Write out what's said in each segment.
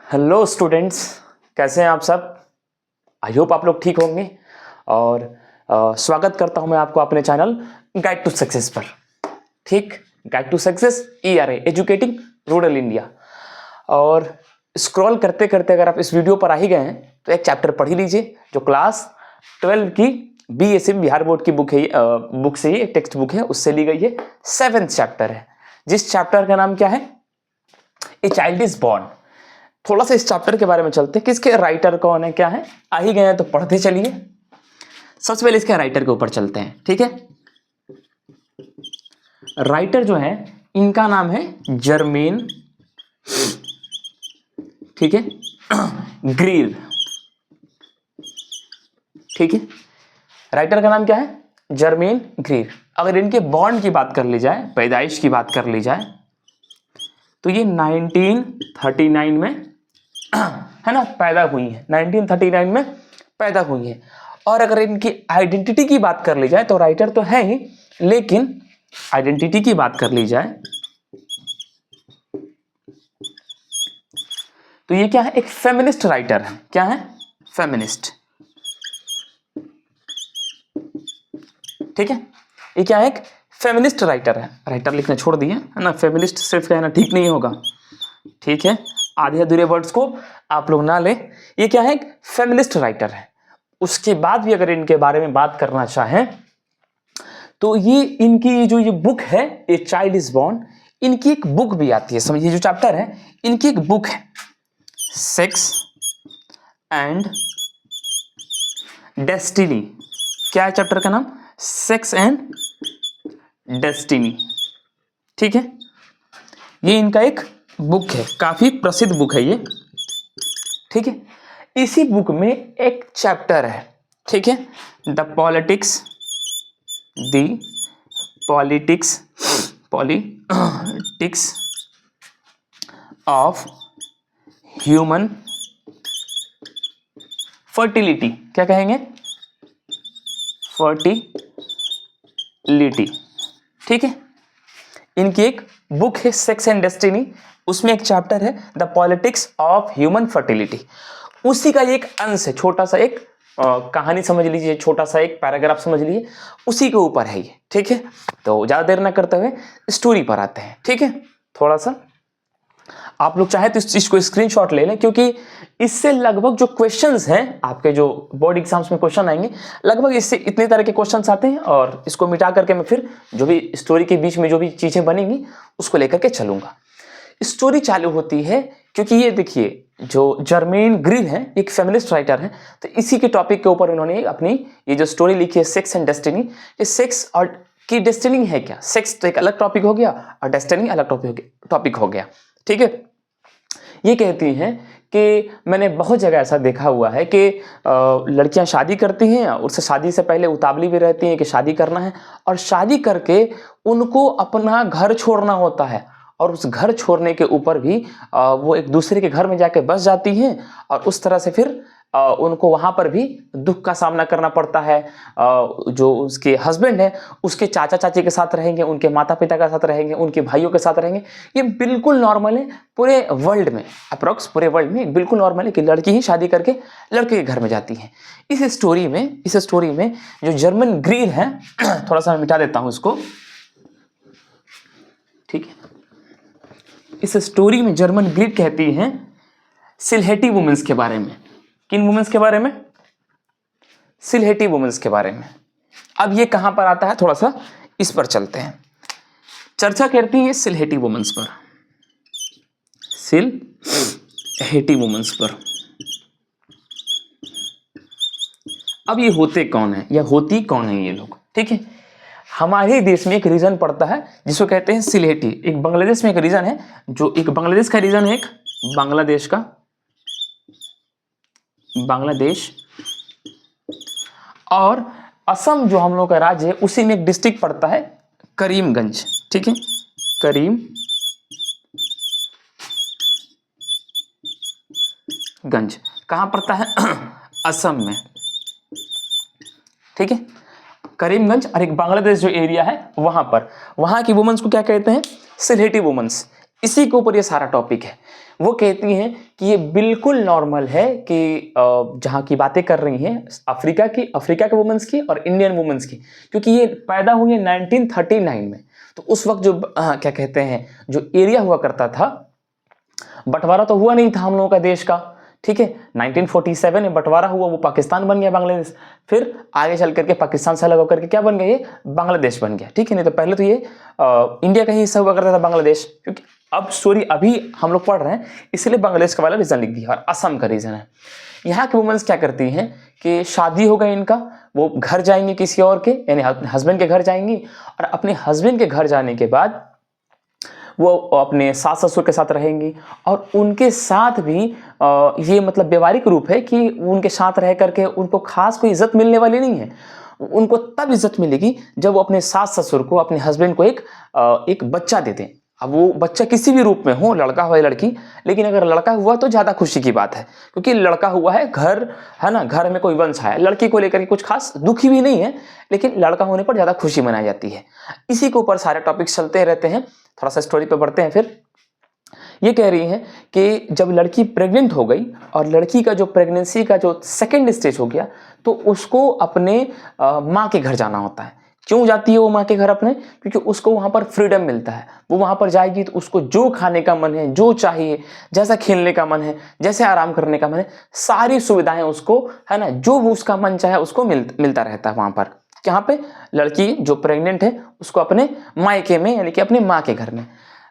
Hello students, कैसे हैं आप सब। आई होप आप लोग ठीक होंगे और स्वागत करता हूं मैं आपको अपने चैनल गाइड टू सक्सेस पर। ठीक, guide to success ERA, educating rural India. और स्क्रॉल करते करते अगर आप इस वीडियो पर आ ही गए हैं तो एक चैप्टर पढ़ ही लीजिए जो क्लास 12 की BSc बिहार बोर्ड की बुक है, बुक से ही टेक्स्ट बुक है, उससे ली गई है। 7th चैप्टर है, जिस चैप्टर का नाम क्या है, ए चाइल्ड इज बॉर्न। थोड़ा सा इस चैप्टर के बारे में चलते हैं कि इसके राइटर कौन है, क्या है। आ ही गए हैं तो पढ़ते चलिए। सबसे पहले इसके राइटर के ऊपर चलते हैं, ठीक है। राइटर जो है इनका नाम है जर्मेन, ठीक है, ग्रीर, ठीक है। राइटर का नाम क्या है, जर्मेन ग्रीर। अगर इनके बॉर्न की बात कर ली जाए, पैदाइश की बात कर ली जाए, तो ये 1939 में है ना पैदा हुई है, 1939 में पैदा हुई है। और अगर इनकी आइडेंटिटी की बात कर ली जाए तो राइटर तो है ही, लेकिन आइडेंटिटी की बात कर ली जाए तो ये क्या है, एक फेमिनिस्ट राइटर है। क्या है, फेमिनिस्ट, ठीक है। ये क्या है, एक फेमिनिस्ट राइटर है। राइटर लिखना छोड़ दिए है ना, फेमिनिस्ट सिर्फ कहना ठीक नहीं होगा, ठीक है। आधे अधूरे वर्ड्स को आप लोग ना ले। ये क्या है, एक फेमिनिस्ट राइटर है। उसके बाद भी अगर इनके बारे में बात करना चाहें तो ये इनकी जो ये बुक है, ए चाइल्ड इज बॉर्न, इनकी एक बुक भी आती है। समझिए, जो चैप्टर है इनकी एक बुक है, सेक्स एंड डेस्टिनी। क्या है चैप्टर का नाम, सेक्स एंड डेस्टिनी, ठीक है। ये इनका एक बुक है, काफी प्रसिद्ध बुक है ये, ठीक है। इसी बुक में एक चैप्टर है, ठीक है, the politics of human fertility. क्या कहेंगे, फर्टिलिटी, ठीक है। इनकी एक बुक है सेक्स एंड डेस्टिनी, उसमें एक चैप्टर है the politics of human fertility. उसी का एक अंश है, छोटा सा एक कहानी समझ लीजिए, छोटा सा एक पैराग्राफ समझ लीजिए, उसी के ऊपर है ये, ठीक है। तो ज्यादा देर ना करते हुए स्टोरी पर आते हैं, ठीक है। थोड़ा सा आप लोग चाहे तो इस चीज को स्क्रीनशॉट ले लें, क्योंकि इससे लगभग जो क्वेश्चंस हैं आपके जो बोर्ड एग्जाम्स में क्वेश्चन आएंगे, लगभग इससे इतने तरह के क्वेश्चंस आते हैं। और इसको मिटा करके मैं फिर जो भी स्टोरी के बीच में जो भी चीजें बनेंगी उसको लेकर के चलूंगा। स्टोरी चालू होती है क्योंकि ये देखिए, जो जर्मेन ग्रीर है एक फेमिनिस्ट राइटर है, तो इसी के टॉपिक के ऊपर उन्होंने अपनी ये जो स्टोरी लिखी है, सेक्स एंड डेस्टिनी। ये सेक्स और की डेस्टिनी है क्या, सेक्स तो एक अलग टॉपिक हो गया और डेस्टिनी अलग टॉपिक हो गया, ठीक है। ये कहती हैं कि मैंने बहुत जगह ऐसा देखा हुआ है कि लड़कियां शादी करती हैं, उससे शादी से पहले उतावली भी रहती हैं कि शादी करना है, और शादी करके उनको अपना घर छोड़ना होता है, और उस घर छोड़ने के ऊपर भी वो एक दूसरे के घर में जाके बस जाती हैं, और उस तरह से फिर उनको वहां पर भी दुख का सामना करना पड़ता है। जो उसके हस्बैंड है उसके चाचा चाची के साथ रहेंगे, उनके माता पिता के साथ रहेंगे, उनके भाइयों के साथ रहेंगे। ये बिल्कुल नॉर्मल है पूरे वर्ल्ड में, अप्रोक्स पूरे वर्ल्ड में बिल्कुल नॉर्मल है कि लड़की ही शादी करके लड़के के घर में जाती है। इस स्टोरी में जो जर्मन ग्रीर है, थोड़ा सा मैं मिटा देता हूं इसको, ठीक है। इस स्टोरी में जर्मन ग्रीर कहती हैं सिलहेटी वुमेन्स के बारे में। किन वुमेन्स के बारे में, सिलहेटी वुमेन्स के बारे में। अब ये कहां पर आता है, थोड़ा सा इस पर चलते हैं। चर्चा करती है सिलहेटी वुमेन्स पर, सिलहेटी वुमेन्स पर। अब ये होते कौन है या होती कौन है ये लोग, ठीक है। हमारे देश में एक रीजन पड़ता है जिसको कहते हैं सिलहेटी। एक बांग्लादेश में एक रीजन है, जो एक बांग्लादेश का रीजन है, एक बांग्लादेश और असम जो हम लोग का राज्य है, उसी में एक डिस्ट्रिक्ट पड़ता है करीमगंज, ठीक है। करीमगंज कहां पड़ता है, असम में, ठीक है। करीमगंज और एक बांग्लादेश जो एरिया है वहां पर, वहां की वुमेन्स को क्या कहते हैं, सिलहेटी वुमेन्स। इसी के ऊपर ये सारा टॉपिक है। वो कहती हैं कि ये बिल्कुल नॉर्मल है कि जहाँ की बातें कर रही हैं अफ्रीका के वुमेन्स की और इंडियन वुमेन्स की, क्योंकि ये पैदा हुई है 1939 में। तो उस वक्त जो क्या कहते हैं जो एरिया हुआ करता था, बंटवारा तो हुआ नहीं था हम लोगों का देश का, ठीक है। 1947 में बंटवारा हुआ, वो पाकिस्तान बन गया, बांग्लादेश। फिर आगे चल करके पाकिस्तान से अलग होकर के क्या बन गया, ये बांग्लादेश बन गया, ठीक है। नहीं तो पहले तो ये इंडिया का ही हिस्सा हुआ करता था बांग्लादेश। क्योंकि अब सॉरी अभी हम लोग पढ़ रहे हैं इसलिए बांग्लादेश का वाला रीजन लिख दिया और असम का रीजन है। यहाँ के वुमेन्स क्या करती हैं कि शादी हो गई इनका, वो घर जाएंगे किसी और के, यानी अपने हस्बैंड के घर जाएंगी, और अपने हस्बैंड के घर जाने के बाद वो अपने सास ससुर के साथ रहेंगी। और उनके साथ भी ये मतलब व्यवहारिक रूप है कि उनके साथ रह करके उनको खास कोई इज्जत मिलने वाली नहीं है। उनको तब इज्जत मिलेगी जब वो अपने सास ससुर को, अपने हस्बैंड को एक बच्चा दे दें। अब वो बच्चा किसी भी रूप में हो, लड़का हो या लड़की, लेकिन अगर लड़का हुआ तो ज़्यादा खुशी की बात है, क्योंकि लड़का हुआ है, घर है ना, घर में कोई वंश है। लड़की को लेकर के कुछ खास दुखी भी नहीं है, लेकिन लड़का होने पर ज़्यादा खुशी मनाई जाती है। इसी के ऊपर सारे टॉपिक्स चलते रहते हैं। थोड़ा सा स्टोरी पे बढ़ते हैं। फिर ये कह रही हैं कि जब लड़की प्रेग्नेंट हो गई और लड़की का जो प्रेगनेंसी का जो सेकेंड स्टेज हो गया, तो उसको अपने माँ के घर जाना होता है। क्यों जाती है वो माँ के घर अपने? क्योंकि उसको वहाँ पर फ्रीडम मिलता है। वो वहाँ पर जाएगी तो उसको जो खाने का मन है, जो चाहिए, जैसा खेलने का मन है, जैसे आराम करने का मन है, सारी सुविधाएं उसको, है ना, जो वो उसका मन चाहे उसको मिलता रहता है वहाँ पर। यहाँ पे लड़की जो प्रेग्नेंट है उसको अपने मायके में, यानी कि अपने माँ के घर में।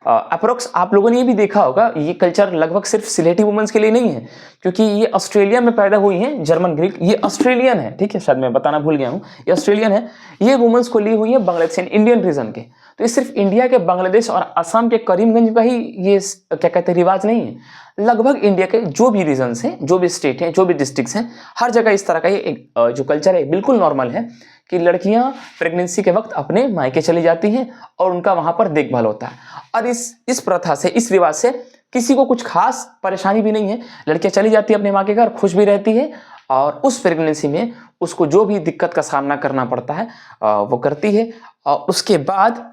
अप्रोक्स आप लोगों ने ये भी देखा होगा, ये कल्चर लगभग सिर्फ सिलेटी वुमेन्स के लिए नहीं है, क्योंकि ये ऑस्ट्रेलिया में पैदा हुई हैं, जर्मन ग्रीक। ये ऑस्ट्रेलियन है, ठीक है, शायद मैं बताना भूल गया हूँ, ये ऑस्ट्रेलियन है। ये वुमेन्स को ली हुई है बांग्लादेश इंडियन रीजन के। तो ये सिर्फ इंडिया के बांग्लादेश और असम के करीमगंज का ही ये क्या कहते हैं रिवाज नहीं है। लगभग इंडिया के जो भी रीजन्स हैं, जो भी स्टेट हैं, जो भी डिस्ट्रिक्ट्स हैं, हर जगह इस तरह का ये जो कल्चर है बिल्कुल नॉर्मल है कि लड़कियां प्रेगनेंसी के वक्त अपने मायके चली जाती हैं और उनका वहां पर देखभाल होता है। और इस प्रथा से, इस रिवाज से किसी को कुछ खास परेशानी भी नहीं है। लड़कियां चली जाती है अपने माँ के घर, खुश भी रहती है, और उस प्रेगनेंसी में उसको जो भी दिक्कत का सामना करना पड़ता है वो करती है। और उसके बाद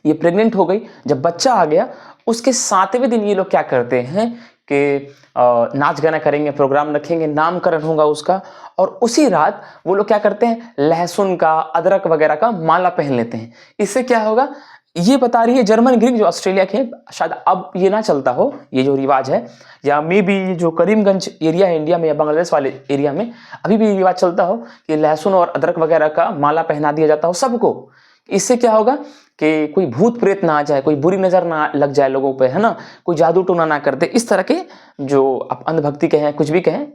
ये प्रेग्नेंट हो गई, जब बच्चा आ गया, उसके 7वें दिन ये लोग क्या करते हैं कि नाच गाना करेंगे, प्रोग्राम रखेंगे, नामकरण होगा उसका। और उसी रात वो लोग क्या करते हैं, लहसुन का, अदरक वगैरह का माला पहन लेते हैं। इससे क्या होगा, ये बता रही है जर्मन ग्रीक जो ऑस्ट्रेलिया के, शायद अब ये ना चलता हो ये जो रिवाज है, या मे बी जो करीमगंज एरिया है इंडिया में या बांग्लादेश वाले एरिया में अभी भी रिवाज चलता हो कि लहसुन और अदरक वगैरह का माला पहना दिया जाता हो सबको। इससे क्या होगा कि कोई भूत प्रेत ना आ जाए, कोई बुरी नजर ना लग जाए लोगों पे, है ना, कोई जादू टोना ना कर दे। इस तरह के जो आप अंधभक्ति कहें, कुछ भी कहें,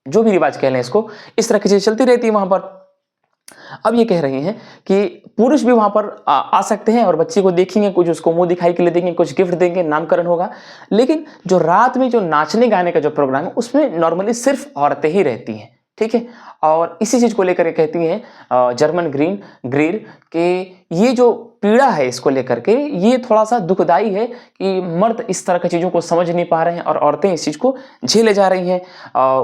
जो भी रिवाज कह लें इसको, इस तरह की चीज चलती रहती है वहां पर। अब ये कह रही हैं कि पुरुष भी वहां पर आ सकते हैं और बच्चे को देखेंगे, कुछ उसको मुंह दिखाई के लिए देंगे, कुछ गिफ्ट देंगे, नामकरण होगा। लेकिन जो रात में जो नाचने गाने का जो प्रोग्राम है उसमें नॉर्मली सिर्फ औरतें ही रहती हैं, ठीक है। और इसी चीज को लेकर कहती हैं जर्मन ग्रीर के ये जो पीड़ा है इसको लेकर के ये थोड़ा सा दुखदाई है कि मर्द इस तरह की चीजों को समझ नहीं पा रहे हैं और औरतें इस चीज को झेले जा रही हैं।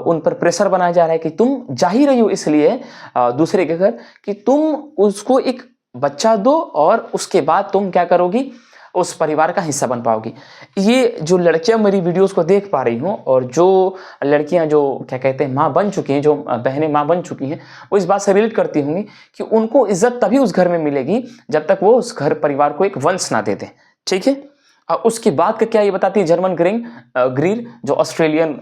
उन पर प्रेशर बनाया जा रहा है कि तुम जा ही रही हो इसलिए दूसरे के घर कि तुम उसको एक बच्चा दो और उसके बाद तुम क्या करोगी, उस परिवार का हिस्सा बन पाओगी। ये जो लड़कियां मेरी वीडियोस को देख पा रही हूँ और जो लड़कियां जो क्या कहते हैं माँ बन चुकी हैं, जो बहनें माँ बन चुकी हैं, वो इस बात से रिलेट करती होंगी कि उनको इज्जत तभी उस घर में मिलेगी जब तक वो उस घर परिवार को एक वंश ना दे दें, ठीक है। उसके बाद का क्या ये बताती है जर्मन ग्रीर जो ऑस्ट्रेलियन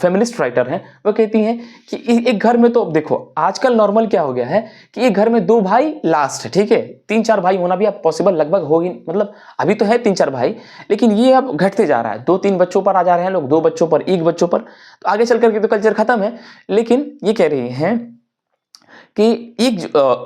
फेमिनिस्ट राइटर हैं, वो कहती हैं कि एक घर में तो देखो आजकल नॉर्मल क्या हो गया है कि एक घर में 2 भाई लास्ट है, ठीक है। 3-4 भाई होना भी अब पॉसिबल लगभग हो ही, मतलब अभी तो है 3-4 भाई, लेकिन ये अब घटते जा रहा है। 2-3 बच्चों पर आ जा रहे हैं लोग, 2 बच्चों पर, 1 बच्चों पर, तो आगे चल करके तो कल्चर खत्म है। लेकिन ये कह रही हैं कि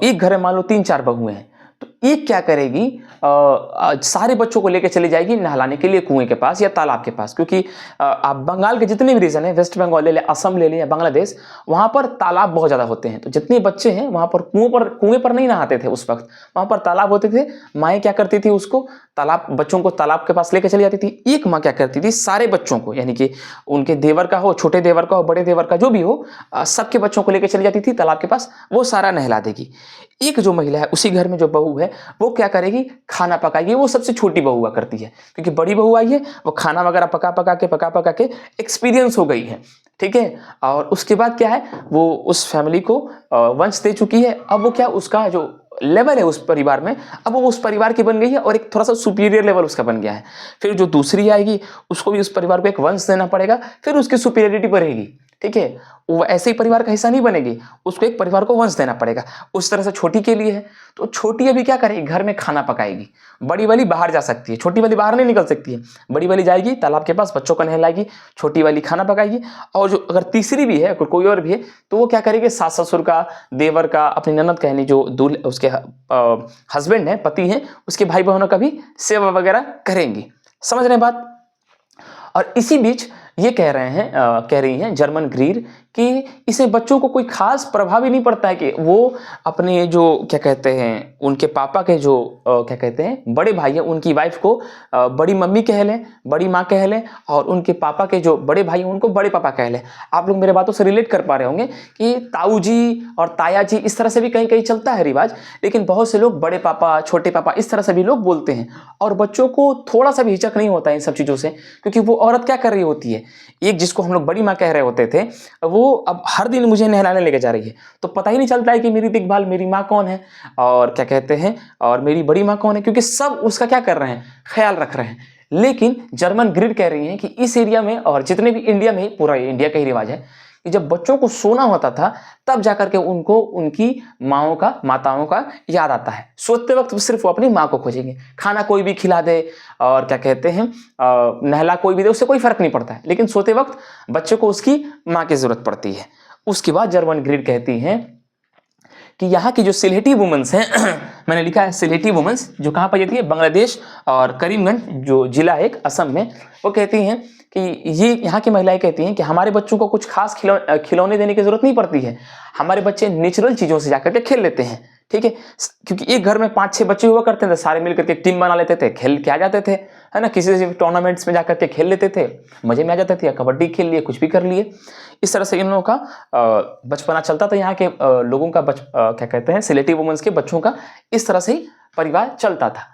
एक घर में मान लो 3-4 बहुएं हैं, तो एक क्या करेगी, सारे बच्चों को लेकर चली जाएगी नहलाने के लिए कुएं के पास या तालाब के पास। क्योंकि आप बंगाल के जितने भी रीजन है, वेस्ट बंगाल ले ले, असम ले ले या बांग्लादेश, वहां पर तालाब बहुत ज्यादा होते हैं। तो जितने बच्चे हैं वहां पर कुएं पर नहीं नहाते थे उस वक्त, वहां पर तालाब होते थे। माएँ क्या करती थी, उसको बच्चों को तालाब के पास लेकर चली जाती थी। एक माँ क्या करती थी, सारे बच्चों को, यानी कि उनके देवर का हो, छोटे देवर का हो, बड़े देवर का, जो भी हो, सबके बच्चों को लेकर चली जाती थी तालाब के पास, वो सारा नहला देगी। एक जो महिला है उसी घर में जो बहू है, वो क्या करेगी, खाना पकाएगी। वो सबसे छोटी बहू हुआ करती है, क्योंकि बड़ी बहू आई है वो खाना वगैरह पका के एक्सपीरियंस हो गई है, ठीक है। और उसके बाद क्या है, वो उस फैमिली को वंश दे चुकी है। अब वो क्या, उसका जो लेवल है उस परिवार में, अब वो उस परिवार की बन गई है और एक थोड़ा सा सुपीरियर लेवल उसका बन गया है। फिर जो दूसरी आएगी उसको भी उस परिवार को एक वंश देना पड़ेगा, फिर उसकी सुपीरियरिटी बढ़ेगी, ठीक है। वो ऐसे ही परिवार का हिस्सा नहीं बनेगी, उसको एक परिवार को वंश देना पड़ेगा। उस तरह से छोटी के लिए है, तो छोटी अभी क्या करेगी, घर में खाना पकाएगी। बड़ी वाली बाहर जा सकती है, छोटी वाली बाहर नहीं निकल सकती है। बड़ी वाली जाएगी तालाब के पास, बच्चों को नहलाएगी, छोटी वाली खाना पकाएगी। और जो अगर तीसरी भी है, अगर कोई और भी है, तो वो क्या करेगी, सास ससुर का, देवर का, अपनी ननद कहनी जो दूल्हे उसके हस्बैंड है, पति हैं, उसके भाई बहनों का भी सेवा वगैरह करेंगी। समझ रहे हैं बात। और इसी बीच ये कह रही हैं जर्मन ग्रीर कि इसे बच्चों को कोई खास प्रभाव ही नहीं पड़ता है कि वो अपने जो क्या कहते हैं, उनके पापा के जो क्या कहते हैं बड़े भाई हैं, उनकी वाइफ को बड़ी मम्मी कह लें, बड़ी माँ कह लें, और उनके पापा के जो बड़े भाई हैं उनको बड़े पापा कह लें। आप लोग मेरे बातों से रिलेट कर पा रहे होंगे कि ताऊ जी और ताया जी इस तरह से भी कहीं कहीं चलता है रिवाज, लेकिन बहुत से लोग बड़े पापा, छोटे पापा इस तरह से भी लोग बोलते हैं। और बच्चों को थोड़ा सा भी हिचक नहीं होता है इन सब चीज़ों से, क्योंकि वो औरत क्या कर रही होती है, एक जिसको हम लोग बड़ी माँ कह रहे होते थे, वो अब हर दिन मुझे नहलाने लेके जा रही है, तो पता ही नहीं चलता है कि मेरी देखभाल मेरी माँ कौन है और क्या कहते हैं और मेरी बड़ी माँ कौन है, क्योंकि सब उसका क्या कर रहे हैं, ख्याल रख रहे हैं। लेकिन जर्मन ग्रिड कह रही हैं कि इस एरिया में और जितने भी इंडिया में, पूरा इंडिया का ही रिवाज है कि जब बच्चों को सोना होता था तब जाकर के उनको उनकी माताओं का याद आता है। सोते वक्त सिर्फ वो अपनी माँ को खोजेंगे, खाना कोई भी खिला दे और क्या कहते हैं नहला कोई भी दे, उससे कोई फर्क नहीं पड़ता है, लेकिन सोते वक्त बच्चे को उसकी माँ की जरूरत पड़ती है। उसके बाद जर्मन ग्रिड कहती हैं कि यहाँ की जो सिलेटी वुमेन्स हैं मैंने लिखा है सिलेटी वुमेन्स, जो कहाँ पाई जाती है, बांग्लादेश और करीमगंज जो जिला है एक असम में, वो कहती हैं कि ये यहाँ की महिलाएं कहती हैं कि हमारे बच्चों को कुछ खास खिलौने देने की जरूरत नहीं पड़ती है, हमारे बच्चे नेचुरल चीज़ों से जाकर के खेल लेते हैं, ठीक है। क्योंकि एक घर में 5-6 बच्चे हुआ करते थे, सारे मिलकर के टीम बना लेते थे, खेल के आ जाते थे, है ना, किसी से टूर्नामेंट्स में जाकर के खेल लेते थे, मजे में आ जाते थे, कबड्डी खेल लिए, कुछ भी कर लिए। इस तरह से इन लोगों का बचपना चलता था, यहाँ के लोगों का क्या कहते हैं सिलेटी वुमेन्स के बच्चों का इस तरह से ही परिवार चलता था।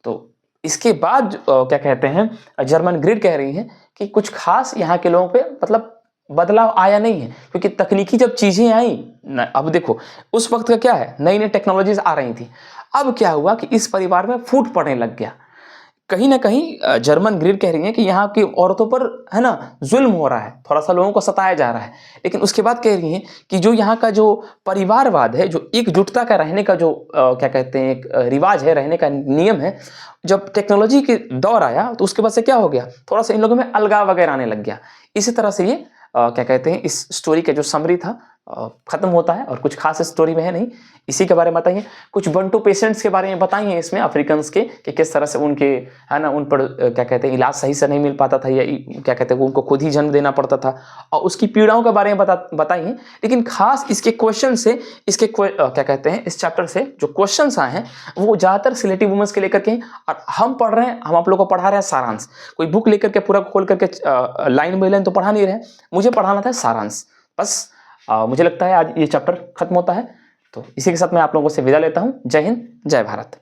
तो इसके बाद क्या कहते हैं जर्मन ग्रिड कह रही हैं कि कुछ खास यहाँ के लोगों पे मतलब बदलाव आया नहीं है, क्योंकि तकनीकी जब चीजें आई अब देखो उस वक्त का क्या है, नई नई टेक्नोलॉजीज आ रही थी। अब क्या हुआ कि इस परिवार में फूट पड़ने लग गया। कहीं ना कहीं जर्मन ग्रिड कह रही है कि यहाँ की औरतों पर है ना जुल्म हो रहा है, थोड़ा सा लोगों को सताया जा रहा है। लेकिन उसके बाद कह रही हैं कि जो यहाँ का जो परिवारवाद है, जो एकजुटता का रहने का जो क्या कहते हैं एक रिवाज है, रहने का नियम है, जब टेक्नोलॉजी के दौर आया तो उसके बाद से क्या हो गया, थोड़ा सा इन लोगों में अलगाव वगैरह आने लग गया। इसी तरह से ये क्या कहते हैं इस स्टोरी का जो समरी था खत्म होता है, और कुछ खास स्टोरी में है नहीं। इसी के बारे में बताइए, कुछ बंटू पेशेंट्स के बारे में बताइए इसमें, अफ्रीकन के कि किस तरह से उनके है ना उन पर क्या कहते हैं इलाज सही से नहीं मिल पाता था, या क्या कहते हैं उनको खुद ही जन्म देना पड़ता था, और उसकी पीड़ाओं के बारे में बताइए। लेकिन खास इसके क्वेश्चन से, इसके क्या कहते हैं इस चैप्टर से जो क्वेश्चन आए हैं वो ज़्यादातर सिलेटी वुमेन्स के लेकर के, और हम पढ़ रहे हैं, हम आप लोगों को पढ़ा रहे हैं सारांश। कोई बुक लेकर के पूरा खोल करके लाइन बाई लाइन तो पढ़ा नहीं रहे, मुझे पढ़ाना था सारांश बस। मुझे लगता है आज ये चैप्टर खत्म होता है, तो इसी के साथ मैं आप लोगों से विदा लेता हूं। जय हिंद, जय भारत।